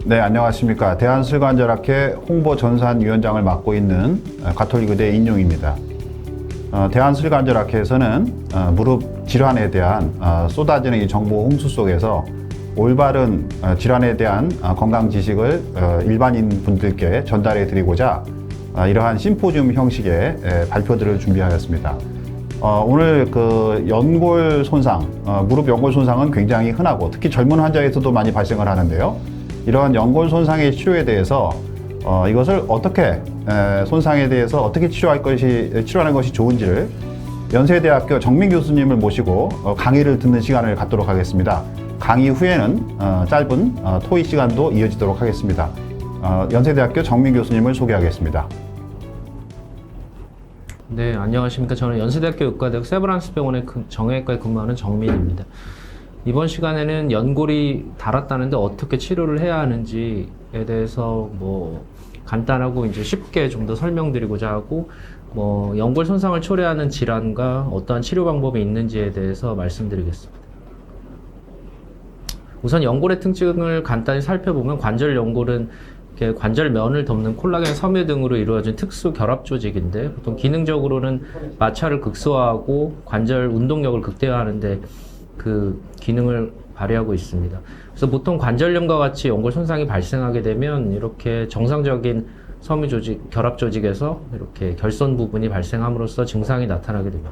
네, 안녕하십니까. 대한슬관절학회 홍보전산위원장을 맡고 있는 가톨릭의대 인용입니다. 대한슬관절학회에서는 무릎 질환에 대한 쏟아지는 이 정보 홍수 속에서 올바른 질환에 대한 건강 지식을 일반인 분들께 전달해 드리고자 이러한 심포지움 형식의 발표들을 준비하였습니다. 오늘 그 연골 손상, 무릎 연골 손상은 굉장히 흔하고 특히 젊은 환자에서도 많이 발생을 하는데요. 이러한 연골 손상의 치료에 대해서 이것을 어떻게 손상에 대해서 어떻게 치료하는 것이 좋은지를 연세대학교 정민 교수님을 모시고 강의를 듣는 시간을 갖도록 하겠습니다. 강의 후에는 짧은 토의 시간도 이어지도록 하겠습니다. 연세대학교 정민 교수님을 소개하겠습니다. 네, 안녕하십니까. 저는 연세대학교 의과대학 세브란스 병원의 정형외과에 근무하는 정민입니다. 이번 시간에는 연골이 닳았다는데 어떻게 치료를 해야 하는지에 대해서 간단하고 이제 쉽게 좀 더 설명드리고자 하고 연골 손상을 초래하는 질환과 어떠한 치료 방법이 있는지에 대해서 말씀드리겠습니다. 우선 연골의 특징을 간단히 살펴보면 관절 연골은 관절면을 덮는 콜라겐 섬유 등으로 이루어진 특수 결합 조직인데 보통 기능적으로는 마찰을 극소화하고 관절 운동력을 극대화하는데 그 기능을 발휘하고 있습니다. 그래서 보통 관절염과 같이 연골 손상이 발생하게 되면 이렇게 정상적인 섬유 조직, 결합 조직에서 이렇게 결손 부분이 발생함으로써 증상이 나타나게 됩니다.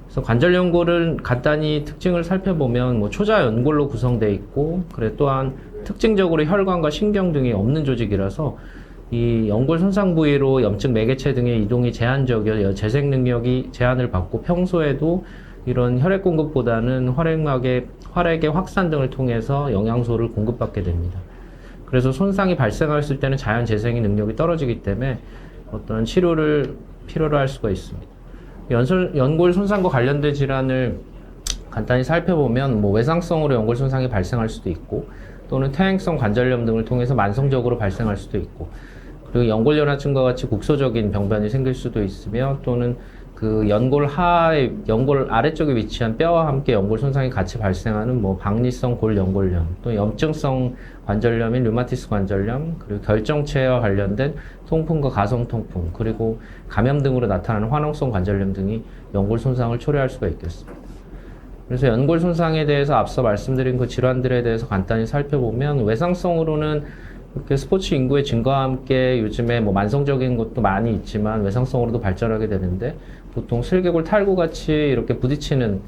그래서 관절 연골은 간단히 특징을 살펴보면 초자 연골로 구성되어 있고 또한 특징적으로 혈관과 신경 등이 없는 조직이라서 이 연골 손상 부위로 염증 매개체 등의 이동이 제한적이어 재생 능력이 제한을 받고 평소에도 이런 혈액 공급보다는 혈액의 확산 등을 통해서 영양소를 공급받게 됩니다. 그래서 손상이 발생했을 때는 자연 재생의 능력이 떨어지기 때문에 어떤 치료를 필요로 할 수가 있습니다. 연골 손상과 관련된 질환을 간단히 살펴보면 외상성으로 연골 손상이 발생할 수도 있고 또는 퇴행성 관절염 등을 통해서 만성적으로 발생할 수도 있고 그리고 연골연화증과 같이 국소적인 병변이 생길 수도 있으며 또는 그 연골 아래쪽에 위치한 뼈와 함께 연골 손상이 같이 발생하는 박리성 골연골염, 또 염증성 관절염인 류마티스 관절염, 그리고 결정체와 관련된 통풍과 가성 통풍, 그리고 감염 등으로 나타나는 화농성 관절염 등이 연골 손상을 초래할 수가 있겠습니다. 그래서 연골 손상에 대해서 앞서 말씀드린 그 질환들에 대해서 간단히 살펴보면 외상성으로는 이렇게 스포츠 인구의 증가와 함께 요즘에 만성적인 것도 많이 있지만 외상성으로도 발전하게 되는데 보통 슬개골 탈구 같이 이렇게 부딪히는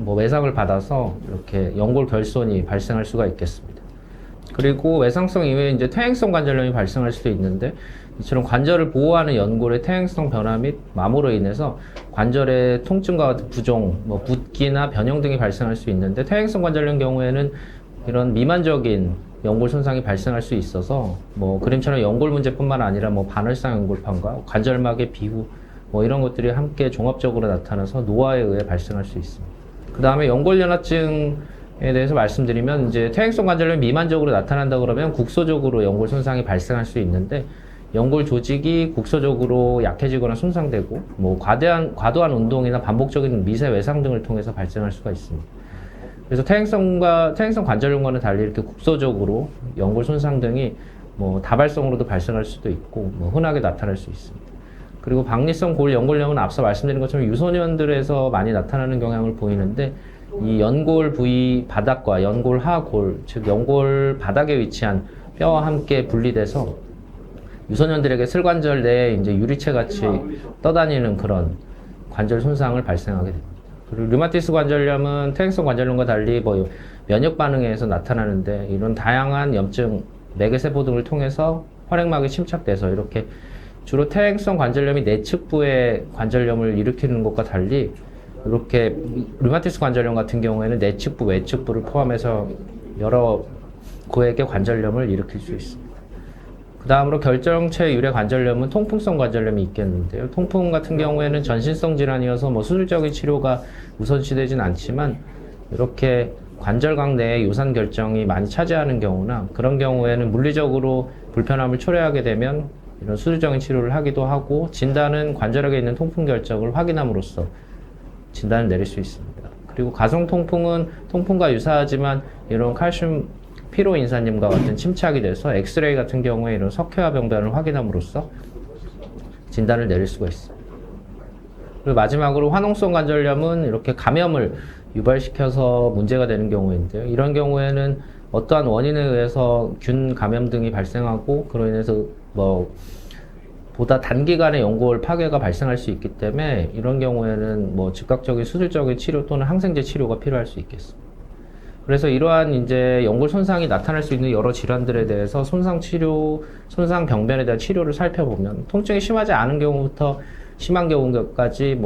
외상을 받아서 이렇게 연골 결손이 발생할 수가 있겠습니다. 그리고 외상성 이외에 이제 퇴행성 관절염이 발생할 수도 있는데 이처럼 관절을 보호하는 연골의 퇴행성 변화 및 마모로 인해서 관절의 통증과 같은 부종, 붓기나 변형 등이 발생할 수 있는데 퇴행성 관절염 경우에는 이런 미만적인 연골 손상이 발생할 수 있어서 그림처럼 연골 문제뿐만 아니라 반월상 연골판과 관절막의 비후 이런 것들이 함께 종합적으로 나타나서 노화에 의해 발생할 수 있습니다. 그 다음에 연골연화증에 대해서 말씀드리면 이제 퇴행성 관절염이 미만적으로 나타난다 그러면 국소적으로 연골 손상이 발생할 수 있는데 연골 조직이 국소적으로 약해지거나 손상되고 과도한 운동이나 반복적인 미세 외상 등을 통해서 발생할 수가 있습니다. 그래서 퇴행성 관절염과는 달리 이렇게 국소적으로 연골 손상 등이 다발성으로도 발생할 수도 있고 흔하게 나타날 수 있습니다. 그리고 박리성 골연골염은 앞서 말씀드린 것처럼 유소년들에서 많이 나타나는 경향을 보이는데 이 연골 부위 바닥과 연골 하골, 즉 연골 바닥에 위치한 뼈와 함께 분리돼서 유소년들에게 슬관절 내에 이제 유리체 같이 떠다니는 그런 관절 손상을 발생하게 됩니다. 그리고 류마티스 관절염은 퇴행성 관절염과 달리 면역 반응에 의해서 나타나는데 이런 다양한 염증, 매개세포 등을 통해서 혈액막에 침착돼서 이렇게 주로 퇴행성 관절염이 내측부의 관절염을 일으키는 것과 달리 이렇게 류마티스 관절염 같은 경우에는 내측부, 외측부를 포함해서 여러 구획의 관절염을 일으킬 수 있습니다. 그 다음으로 결정체 유래 관절염은 통풍성 관절염이 있겠는데요. 통풍 같은 경우에는 전신성 질환이어서 수술적인 치료가 우선시되진 않지만 이렇게 관절각 내에 요산 결정이 많이 차지하는 경우나 그런 경우에는 물리적으로 불편함을 초래하게 되면 이런 수술적인 치료를 하기도 하고 진단은 관절하게 있는 통풍 결정을 확인함으로써 진단을 내릴 수 있습니다. 그리고 가성 통풍은 통풍과 유사하지만 이런 칼슘 피로인산염과 같은 침착이 돼서 엑스레이 같은 경우에 이런 석회화 병변을 확인함으로써 진단을 내릴 수가 있습니다. 그리고 마지막으로 화농성 관절염은 이렇게 감염을 유발시켜서 문제가 되는 경우인데요. 이런 경우에는 어떠한 원인에 의해서 균 감염 등이 발생하고 그로 인해서 보다 단기간에 연골 파괴가 발생할 수 있기 때문에 이런 경우에는 즉각적인 수술적인 치료 또는 항생제 치료가 필요할 수 있겠습니다. 그래서 이러한 이제 연골 손상이 나타날 수 있는 여러 질환들에 대해서 손상 병변에 대한 치료를 살펴보면 통증이 심하지 않은 경우부터 심한 경우까지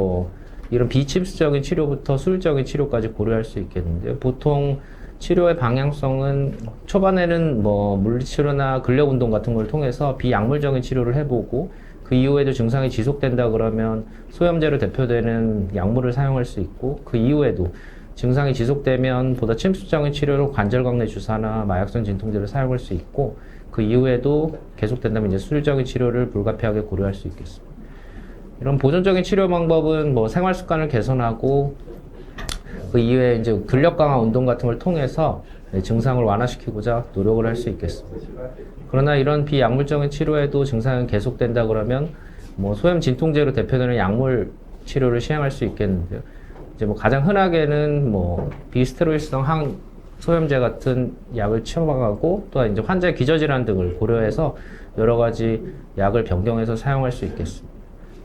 이런 비침수적인 치료부터 수술적인 치료까지 고려할 수 있겠는데요. 보통 치료의 방향성은 초반에는 물리치료나 근력운동 같은 걸 통해서 비약물적인 치료를 해보고 그 이후에도 증상이 지속된다 그러면 소염제로 대표되는 약물을 사용할 수 있고 그 이후에도 증상이 지속되면 보다 침수적인 치료로 관절광내 주사나 마약성 진통제를 사용할 수 있고 그 이후에도 계속된다면 이제 수술적인 치료를 불가피하게 고려할 수 있겠습니다. 이런 보존적인 치료 방법은 생활 습관을 개선하고 그 이후에 이제 근력 강화 운동 같은 걸 통해서 증상을 완화시키고자 노력을 할 수 있겠습니다. 그러나 이런 비약물적인 치료에도 증상이 계속된다 그러면 소염 진통제로 대표되는 약물 치료를 시행할 수 있겠는데요. 이제 가장 흔하게는 비스테로이드성 항소염제 같은 약을 처방하고 또한 이제 환자의 기저질환 등을 고려해서 여러 가지 약을 변경해서 사용할 수 있겠습니다.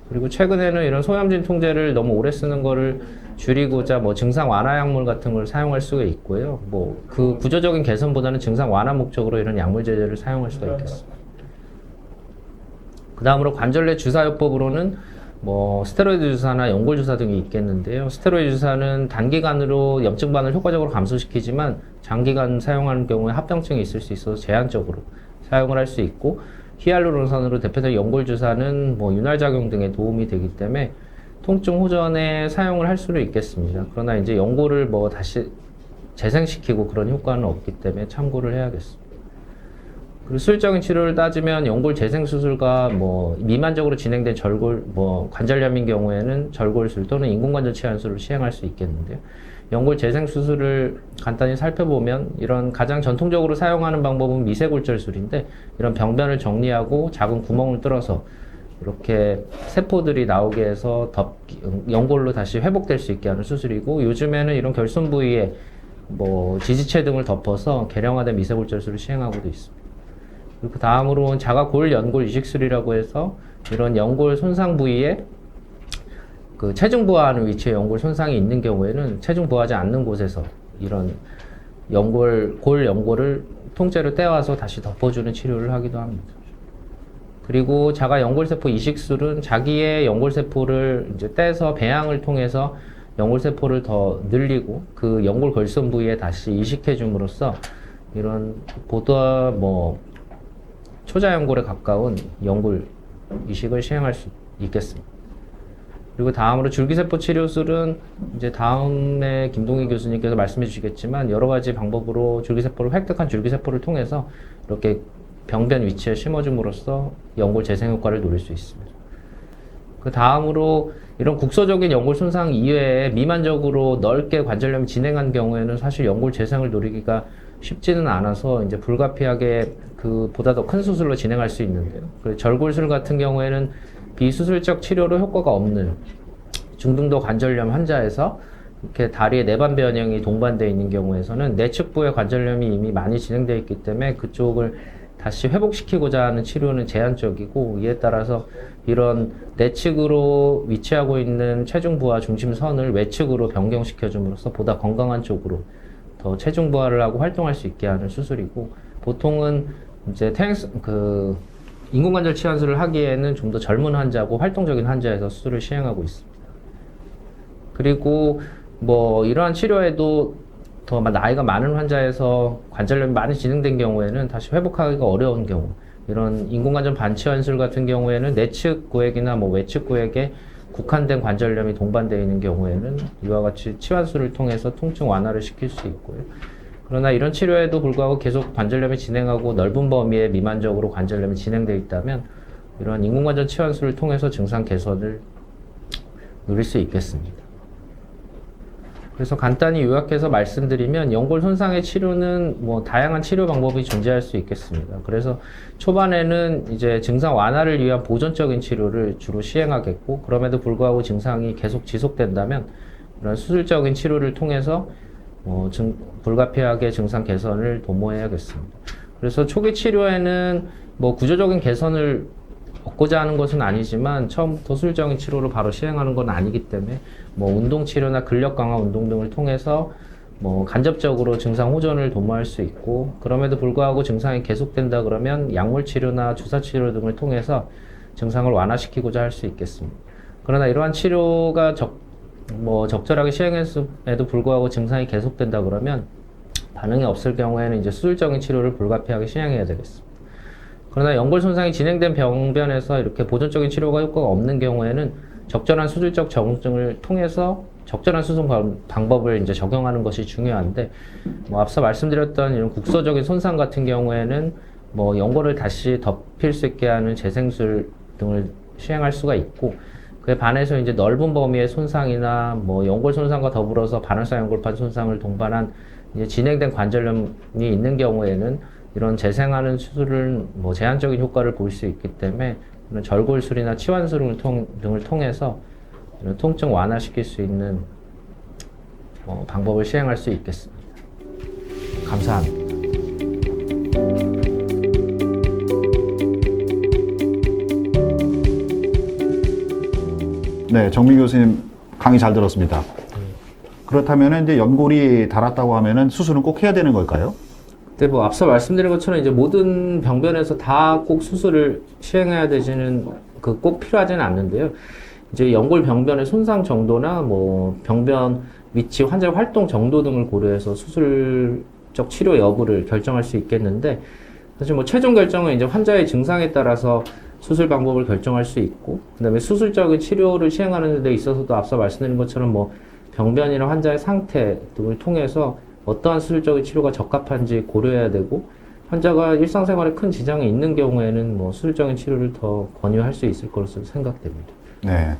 그리고 최근에는 이런 소염 진통제를 너무 오래 쓰는 거를 줄이고자 증상 완화 약물 같은 걸 사용할 수가 있고요. 그 구조적인 개선보다는 증상 완화 목적으로 이런 약물 제제를 사용할 수가 있겠습니다. 그 다음으로 관절내 주사요법으로는 스테로이드 주사나 연골 주사 등이 있겠는데요. 스테로이드 주사는 단기간으로 염증반을 효과적으로 감소시키지만 장기간 사용하는 경우에 합병증이 있을 수 있어서 제한적으로 사용을 할 수 있고 히알루론산으로 대표되는 연골 주사는 윤활작용 등에 도움이 되기 때문에 통증 호전에 사용을 할 수는 있겠습니다. 그러나 이제 연골을 다시 재생시키고 그런 효과는 없기 때문에 참고를 해야겠습니다. 그리고 수술적인 치료를 따지면 연골 재생 수술과 미만적으로 진행된 관절염인 경우에는 절골술 또는 인공관절 치환술을 시행할 수 있겠는데요. 연골 재생 수술을 간단히 살펴보면 이런 가장 전통적으로 사용하는 방법은 미세골절술인데 이런 병변을 정리하고 작은 구멍을 뚫어서 이렇게 세포들이 나오게 해서 연골로 다시 회복될 수 있게 하는 수술이고 요즘에는 이런 결손 부위에 지지체 등을 덮어서 개량화된 미세골절술을 시행하고도 있습니다. 그리고 다음으로는 자가골 연골 이식술이라고 해서 이런 연골 손상 부위에 그 체중 부하하는 위치에 연골 손상이 있는 경우에는 체중 부하지 않는 곳에서 이런 골 연골을 통째로 떼와서 다시 덮어주는 치료를 하기도 합니다. 그리고 자가 연골세포 이식술은 자기의 연골세포를 이제 떼서 배양을 통해서 연골세포를 더 늘리고 그 연골 결손 부위에 다시 이식해 줌으로써 이런 보다 초자연골에 가까운 연골 이식을 시행할 수 있겠습니다. 그리고 다음으로 줄기세포 치료술은 이제 다음에 김동희 교수님께서 말씀해 주시겠지만 여러 가지 방법으로 획득한 줄기세포를 통해서 이렇게 병변 위치에 심어줌으로써 연골 재생 효과를 노릴 수 있습니다. 그 다음으로 이런 국소적인 연골 손상 이외에 미만적으로 넓게 관절염이 진행한 경우에는 사실 연골 재생을 노리기가 쉽지는 않아서 이제 불가피하게 보다 더 큰 수술로 진행할 수 있는데요. 그리고 절골술 같은 경우에는 비수술적 치료로 효과가 없는 중등도 관절염 환자에서 이렇게 다리에 내반 변형이 동반되어 있는 경우에서는 내측부의 관절염이 이미 많이 진행되어 있기 때문에 그쪽을 다시 회복시키고자 하는 치료는 제한적이고 이에 따라서 이런 내측으로 위치하고 있는 체중 부하 중심선을 외측으로 변경시켜 줌으로써 보다 건강한 쪽으로 더 체중 부하를 하고 활동할 수 있게 하는 수술이고 보통은 이제 인공관절 치환술을 하기에는 좀 더 젊은 환자고 활동적인 환자에서 수술을 시행하고 있습니다. 그리고 이러한 치료에도 더 나이가 많은 환자에서 관절염이 많이 진행된 경우에는 다시 회복하기가 어려운 경우 이런 인공관절 반치환술 같은 경우에는 내측 구획이나 외측 구획에 국한된 관절염이 동반되어 있는 경우에는 이와 같이 치환술을 통해서 통증 완화를 시킬 수 있고요. 그러나 이런 치료에도 불구하고 계속 관절염이 진행하고 넓은 범위에 미만적으로 관절염이 진행되어 있다면 이러한 인공관절 치환술을 통해서 증상 개선을 누릴 수 있겠습니다. 그래서 간단히 요약해서 말씀드리면 연골 손상의 치료는 뭐 다양한 치료 방법이 존재할 수 있겠습니다. 그래서 초반에는 이제 증상 완화를 위한 보존적인 치료를 주로 시행하겠고, 그럼에도 불구하고 증상이 계속 지속된다면 이런 수술적인 치료를 통해서 불가피하게 증상 개선을 도모해야겠습니다. 그래서 초기 치료에는 뭐 구조적인 개선을 얻고자 하는 것은 아니지만 처음부터 수술적인 치료를 바로 시행하는 건 아니기 때문에 뭐 운동 치료나 근력 강화 운동 등을 통해서 뭐 간접적으로 증상 호전을 도모할 수 있고, 그럼에도 불구하고 증상이 계속된다 그러면 약물 치료나 주사 치료 등을 통해서 증상을 완화시키고자 할 수 있겠습니다. 그러나 이러한 치료가 적절하게 시행했음에도 불구하고 증상이 계속된다 그러면 반응이 없을 경우에는 이제 수술적인 치료를 불가피하게 시행해야 되겠습니다. 그러나 연골 손상이 진행된 병변에서 이렇게 보존적인 치료가 효과가 없는 경우에는 적절한 수술적 적응증을 통해서 적절한 수술 방법을 이제 적용하는 것이 중요한데, 뭐 앞서 말씀드렸던 이런 국소적인 손상 같은 경우에는 뭐 연골을 다시 덮일 수 있게 하는 재생술 등을 시행할 수가 있고, 그에 반해서 이제 넓은 범위의 손상이나 뭐 연골 손상과 더불어서 반월사 연골판 손상을 동반한 이제 진행된 관절염이 있는 경우에는 이런 재생하는 수술은 뭐 제한적인 효과를 볼 수 있기 때문에 이런 절골술이나 치환술 등을 통해서 이런 통증 완화시킬 수 있는 방법을 시행할 수 있겠습니다. 감사합니다. 네, 정민 교수님 강의 잘 들었습니다. 그렇다면 이제 연골이 닳았다고 하면은 수술은 꼭 해야 되는 걸까요? 근데 뭐 앞서 말씀드린 것처럼 이제 모든 병변에서 다 꼭 수술을 시행해야 되지는 꼭 필요하지는 않는데요. 이제 연골 병변의 손상 정도나 뭐 병변 위치, 환자의 활동 정도 등을 고려해서 수술적 치료 여부를 결정할 수 있겠는데, 사실 뭐 최종 결정은 이제 환자의 증상에 따라서 수술 방법을 결정할 수 있고, 그다음에 수술적인 치료를 시행하는 데 있어서도 앞서 말씀드린 것처럼 뭐 병변이나 환자의 상태 등을 통해서 어떠한 수술적인 치료가 적합한지 고려해야 되고, 환자가 일상생활에 큰 지장이 있는 경우에는 뭐 수술적인 치료를 더 권유할 수 있을 것으로 생각됩니다. 네.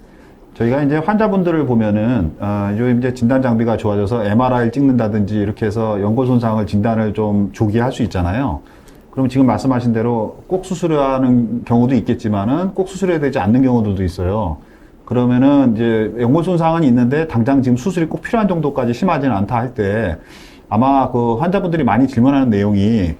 저희가 이제 환자분들을 보면은, 요즘 이제 진단 장비가 좋아져서 MRI를 찍는다든지 이렇게 해서 연골 손상을 진단을 좀 조기에 할 수 있잖아요. 그럼 지금 말씀하신 대로 꼭 수술하는 경우도 있겠지만은 꼭 수술해야 되지 않는 경우들도 있어요. 그러면은 이제 연골 손상은 있는데 당장 지금 수술이 꼭 필요한 정도까지 심하지는 않다 할 때 아마 그 환자분들이 많이 질문하는 내용이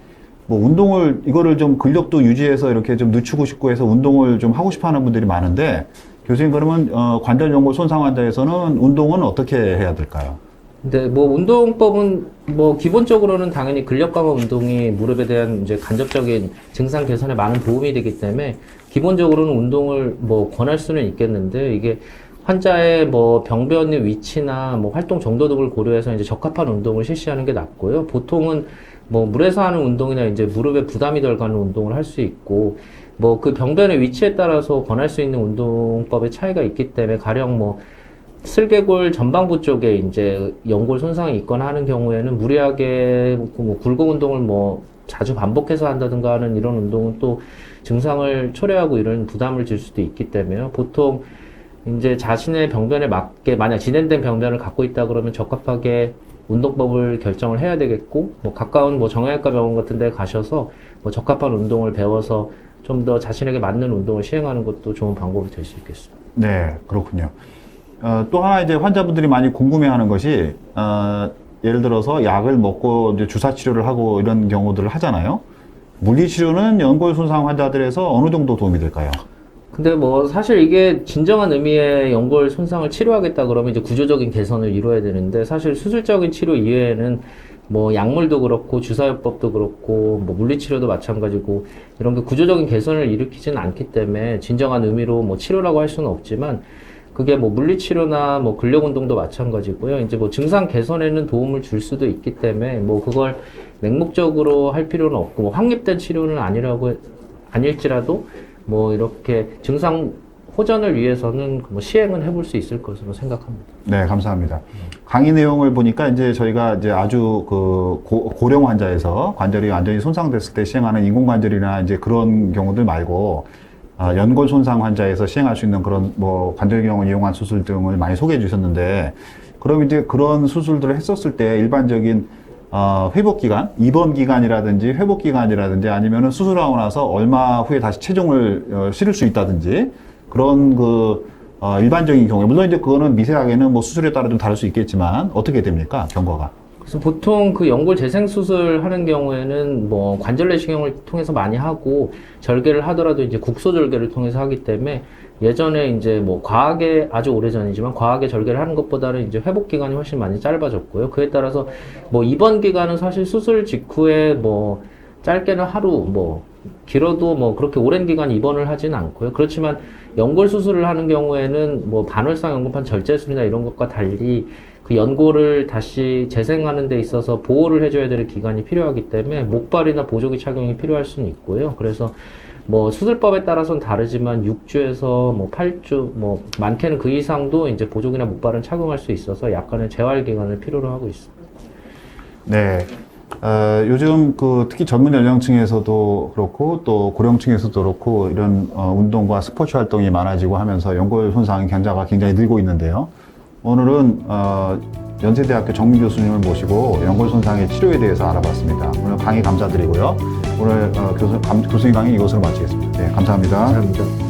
뭐 운동을 이거를 좀 근력도 유지해서 이렇게 좀 늦추고 싶고 해서 운동을 좀 하고 싶어 하는 분들이 많은데, 교수님 그러면 관절 연골 손상 환자에서는 운동은 어떻게 해야 될까요? 근데 뭐 운동법은 뭐 기본적으로는 당연히 근력 강화 운동이 무릎에 대한 이제 간접적인 증상 개선에 많은 도움이 되기 때문에 기본적으로는 운동을 뭐 권할 수는 있겠는데, 이게 환자의 뭐 병변의 위치나 뭐 활동 정도 등을 고려해서 이제 적합한 운동을 실시하는 게 낫고요. 보통은 뭐 물에서 하는 운동이나 이제 무릎에 부담이 덜 가는 운동을 할 수 있고, 뭐 그 병변의 위치에 따라서 권할 수 있는 운동법의 차이가 있기 때문에 가령 뭐 슬개골 전방부 쪽에 이제 연골 손상이 있거나 하는 경우에는 무리하게 뭐 굴곡 운동을 뭐 자주 반복해서 한다든가 하는 이런 운동은 또 증상을 초래하고 이런 부담을 줄 수도 있기 때문에요. 보통 이제 자신의 병변에 맞게 만약 진행된 병변을 갖고 있다 그러면 적합하게 운동법을 결정을 해야 되겠고, 뭐 가까운 뭐 정형외과 병원 같은 데 가셔서 뭐 적합한 운동을 배워서 좀 더 자신에게 맞는 운동을 시행하는 것도 좋은 방법이 될 수 있겠습니다. 네, 그렇군요. 또 하나 이제 환자분들이 많이 궁금해하는 것이, 예를 들어서 약을 먹고 이제 주사 치료를 하고 이런 경우들을 하잖아요. 물리 치료는 연골 손상 환자들에서 어느 정도 도움이 될까요? 근데 뭐 사실 이게 진정한 의미의 연골 손상을 치료하겠다 그러면 이제 구조적인 개선을 이루어야 되는데, 사실 수술적인 치료 이외에는 뭐 약물도 그렇고 주사요법도 그렇고 뭐 물리치료도 마찬가지고 이런 게 구조적인 개선을 일으키지는 않기 때문에 진정한 의미로 뭐 치료라고 할 수는 없지만, 그게 뭐 물리치료나 뭐 근력운동도 마찬가지고요. 이제 뭐 증상 개선에는 도움을 줄 수도 있기 때문에 뭐 그걸 맹목적으로 할 필요는 없고, 뭐 확립된 치료는 아닐지라도 뭐 이렇게 증상 호전을 위해서는 뭐 시행은 해볼 수 있을 것으로 생각합니다. 네, 감사합니다. 강의 내용을 보니까 이제 저희가 이제 아주 그 고령 환자에서 관절이 완전히 손상됐을 때 시행하는 인공관절이나 이제 그런 경우들 말고, 연골 손상 환자에서 시행할 수 있는 그런 뭐 관절경을 이용한 수술 등을 많이 소개해 주셨는데, 그럼 이제 그런 수술들을 했었을 때 일반적인 회복 기간, 입원 기간이라든지 회복 기간이라든지 아니면은 수술하고 나서 얼마 후에 다시 체중을 실을 수 있다든지 그런 일반적인 경우에, 물론 이제 그거는 미세하게는 뭐 수술에 따라 좀 다를 수 있겠지만 어떻게 됩니까? 경과가? 그래서 보통 그 연골 재생 수술 하는 경우에는 뭐 관절 내시경을 통해서 많이 하고 절개를 하더라도 이제 국소 절개를 통해서 하기 때문에 예전에 이제 뭐 과하게 아주 오래 전이지만 과하게 절개를 하는 것보다는 이제 회복 기간이 훨씬 많이 짧아졌고요. 그에 따라서 뭐 입원 기간은 사실 수술 직후에 뭐 짧게는 하루, 뭐 길어도 뭐 그렇게 오랜 기간 입원을 하지는 않고요. 그렇지만 연골 수술을 하는 경우에는 뭐 반월상 연골판 절제술이나 이런 것과 달리 그 연골을 다시 재생하는 데 있어서 보호를 해줘야 될 기간이 필요하기 때문에 목발이나 보조기 착용이 필요할 수는 있고요. 그래서 뭐 수술법에 따라서는 다르지만 6주에서 뭐 8주, 뭐 많게는 그 이상도 이제 보조기나 목발은 착용할 수 있어서 약간의 재활 기간을 필요로 하고 있습니다. 네. 요즘 특히 젊은 연령층에서도 그렇고 또 고령층에서도 그렇고 이런 운동과 스포츠 활동이 많아지고 하면서 연골 손상 환자가 굉장히 늘고 있는데요. 오늘은 연세대학교 정민 교수님을 모시고 연골 손상의 치료에 대해서 알아봤습니다. 오늘 강의 감사드리고요. 오늘 교수님 강의 이것으로 마치겠습니다. 네, 감사합니다. 감사합니다.